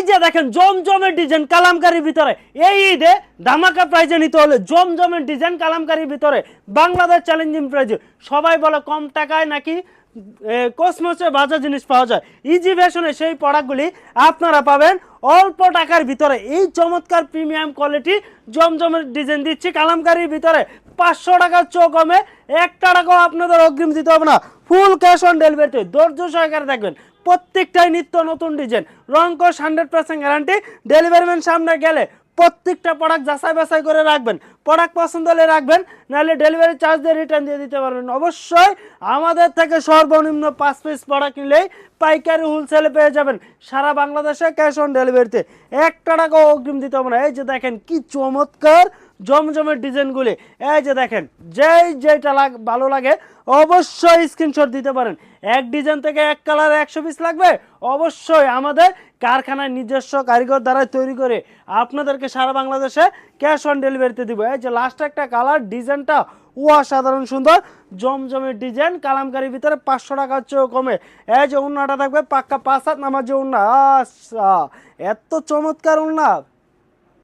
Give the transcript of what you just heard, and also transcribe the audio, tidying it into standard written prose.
এই যে দেখেন জমজমের ডিজাইন কালামকারীর ভিতরে এই ঈদে ধামাকা প্রাইজে নিতে হলে জমজমের ডিজাইন কালামকারীর ভিতরে বাংলাদেশ চ্যালেঞ্জিং প্রাইজে। সবাই বলে কম টাকায় নাকি কসমোসে বাজার জিনিস পাওয়া যায়, ইজি ফ্যাশনে সেই প্রোডাক্টগুলি আপনারা পাবেন অল্প টাকার ভিতরে। এই চমৎকার প্রিমিয়াম কোয়ালিটি জমজমের ডিজাইন দিচ্ছি কালামকারীর ভিতরে 500 টাকার চেয়েও কমে 1 টাকাও আপনাদের অগ্রিম দিতে হবে না, ফুল ক্যাশ অন ডেলিভারিতে। ধৈর্য সহকারে দেখবেন, প্রত্যেকটাই নিত্য নতুন ডিজাইন, রংকশ 100% গ্যারান্টি। ডেলিভারি ম্যান সামনে গেলে প্রত্যেকটা প্রোডাক্ট যাচাই বাছাই করে রাখবেন, প্রোডাক্ট পছন্দ হলে রাখবেন, নাহলে ডেলিভারি চার্জ দিয়ে রিটার্ন দিয়ে দিতে পারবেন। অবশ্যই আমাদের থেকে সর্বনিম্ন 5 পিস প্রোডাক্ট কিনলেই পাইকারি হোলসেলে পেয়ে যাবেন সারা বাংলাদেশে ক্যাশ অন ডেলিভারিতে। 1 টাকাও অগ্রিম দিতে হবে না। এই যে দেখেন কি চমৎকার জমজমের ডিজাইনগুলি, এই যে দেখেন যেটা ভালো লাগে অবশ্যই স্ক্রিনশট দিতে পারেন। এক ডিজাইন থেকে এক কালার 100 পিস লাগবে, অবশ্যই আমাদের কারখানায় নিজস্ব কারিগর দ্বারা তৈরি করে আপনাদেরকে সারা বাংলাদেশে ক্যাশ অন ডেলিভারিতে দিব। এই যে লাস্ট একটা কালার ডিজাইনটা অসাধারণ সুন্দর জমজমের ডিজাইন কালামকারীর ভিতরে 500 টাকার চেয়েও কমে। এই যে উন্নাটা থাকবে পাক্কা 5 হাত নামার যে উন্না, আচ্ছা এত চমৎকার উন্না